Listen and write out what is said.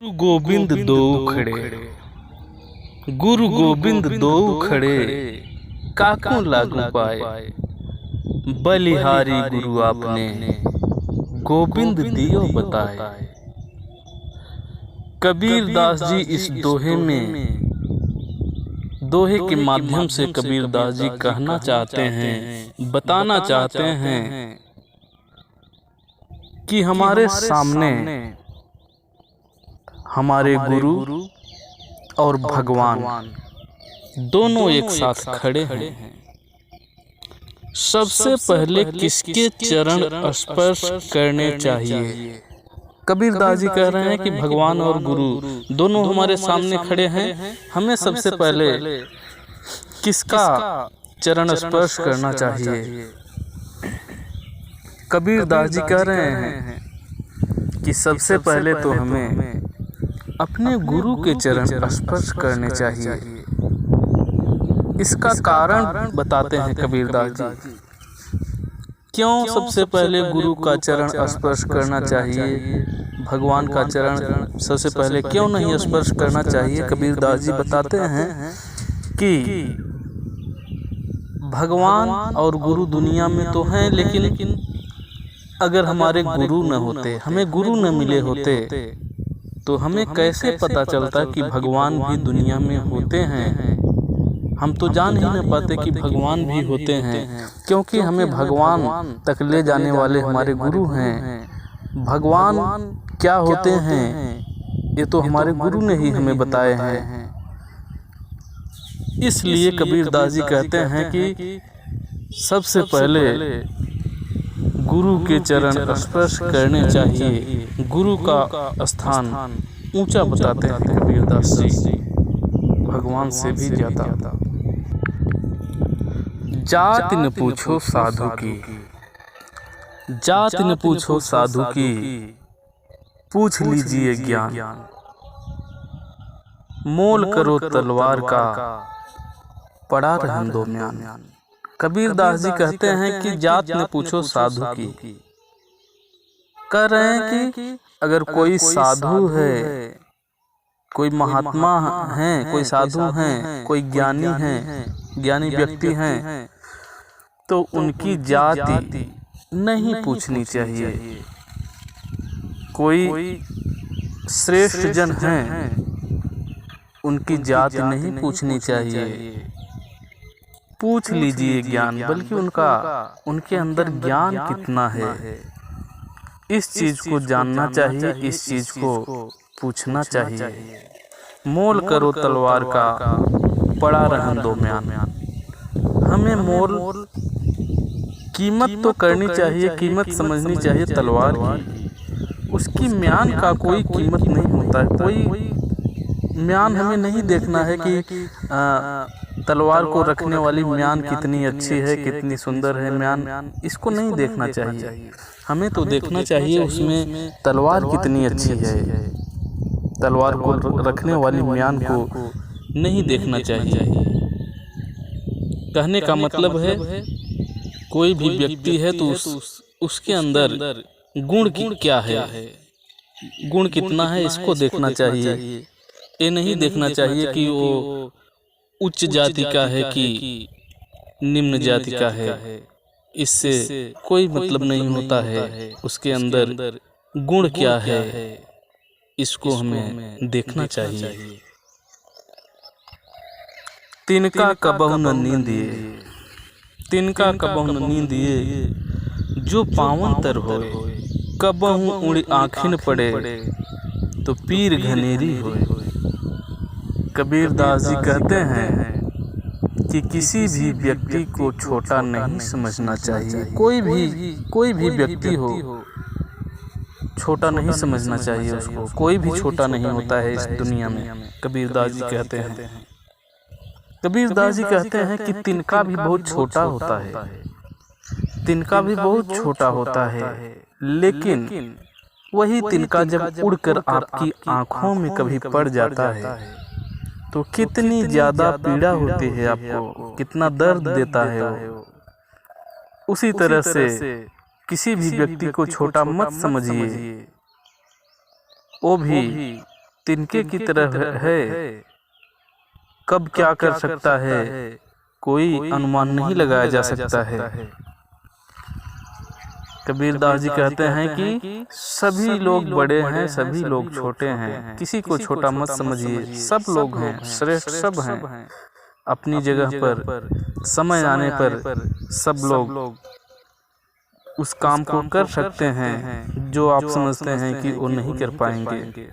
गुरु गोबिंद दो खड़े, गुरु गोबिंद दो खड़े, काकू लागू पाए। बलिहारी गुरु आपने गोबिंद दियो बताए। कबीर दास जी इस दोहे में, दोहे के माध्यम से कबीर दास जी कहना चाहते हैं, बताना चाहते हैं कि हमारे सामने हमारे गुरु और भगवान दोनों एक साथ खड़े हैं। सबसे पहले किसके चरण स्पर्श करने चाहिए? कबीर दास जी कह रहे हैं कि भगवान और गुरु दोनों हमारे सामने खड़े हैं, हमें सबसे पहले किसका चरण स्पर्श करना चाहिए? कबीर दास जी कह रहे हैं कि सबसे पहले तो हमें अपने गुरु के चरण स्पर्श करने चाहिए। इसका कारण बताते हैं कबीर दास जी, क्यों सबसे पहले गुरु का चरण स्पर्श करना चाहिए, भगवान का चरण सबसे पहले क्यों नहीं स्पर्श करना चाहिए? कबीर दास जी बताते हैं कि भगवान और गुरु दुनिया में तो हैं, लेकिन अगर हमारे गुरु न होते, हमें गुरु न मिले होते, तो हमें कैसे पता चलता कि भगवान भी दुनिया में होते हैं? हम तो जान ही न पाते कि भगवान भी होते हैं, क्योंकि हमें भगवान तक ले जाने वाले हमारे गुरु हैं। भगवान क्या होते हैं ये तो हमारे गुरु ने ही हमें बताए हैं। इसलिए कबीर दास जी कहते हैं कि सबसे पहले गुरु के चरण स्पर्श करने चाहिए। गुरु का स्थान ऊंचा बताते हैं कबीर दास जी, भगवान से भी ज्यादा। जात न पूछो साधु की, जात न पूछो साधु की, पूछ लीजिए ज्ञान। मोल करो तलवार का, पड़ा रहन दो म्यान। कबीर दास जी कहते हैं कि जात न पूछो साधु की। कह रहे हैं कि अगर कोई साधु है, कोई महात्मा है, कोई साधु हैं, कोई ज्ञानी हैं, ज्ञानी व्यक्ति हैं, तो उनकी जाति नहीं पूछनी चाहिए। कोई श्रेष्ठ जन हैं, उनकी जाति नहीं पूछनी चाहिए। पूछ लीजिए ज्ञान, बल्कि उनके अंदर ज्ञान कितना है, इस चीज को जानना चाहिए, इस चीज को पूछना चाहिए। मोल करो तलवार का, पड़ा रहन दो म्यान। हमें मोल कीमत तो करनी चाहिए, कीमत समझनी चाहिए तलवार की। उसकी म्यान का कोई कीमत नहीं होता है। कोई म्यान हमें नहीं देखना है कि तलवार को रखने वाली म्यान कितनी अच्छी है, कितनी सुंदर है म्यान, इसको नहीं देखना चाहिए। हमें तो देखना चाहिए उसमें तलवार कितनी अच्छी है। तलवार को रखने वाली म्यान को नहीं देखना चाहिए। कहने का मतलब है कोई भी व्यक्ति है तो उसके अंदर गुण क्या है, गुण कितना है, इसको देखना चाहिए। ये नहीं देखना चाहिए कि वो उच्च जाति का है कि निम्न जाति का है। इससे कोई मतलब नहीं होता है। उसके अंदर गुण क्या है, इसको हमें देखना चाहिए। तिनका कबहु न नींदिए, तिनका कबहु न नींदिए, जो पावन तर होए। कबहु उड़ी आँखिन पड़े, तो पीर घनेरी होए। कबीर दास जी कहते हैं कि किसी भी व्यक्ति को छोटा नहीं समझना चाहिए। कोई भी व्यक्ति हो, छोटा नहीं समझना चाहिए उसको। कोई भी छोटा नहीं होता है इस दुनिया में, कबीर दास जी कहते हैं। कबीर दास जी कहते हैं कि तिनका भी बहुत छोटा होता है, तिनका भी बहुत छोटा होता है, लेकिन वही तिनका जब उड़कर आपकी आंखों में कभी पड़ जाता है तो कितनी ज्यादा पीड़ा होती है, आपको कितना दर्द देता है वो। उसी तरह से किसी भी व्यक्ति को छोटा मत समझिए, वो भी तिनके की तरह है, कब क्या कर सकता है कोई अनुमान नहीं लगाया जा सकता है। कबीर दास जी कहते हैं कि सभी लोग बड़े हैं, सभी लोग छोटे हैं, किसी को छोटा मत समझिए, सब लोग हैं, श्रेष्ठ सब हैं। अपनी जगह पर समय आने पर सब लोग उस काम को कर सकते हैं जो आप समझते हैं कि वो नहीं कर पाएंगे।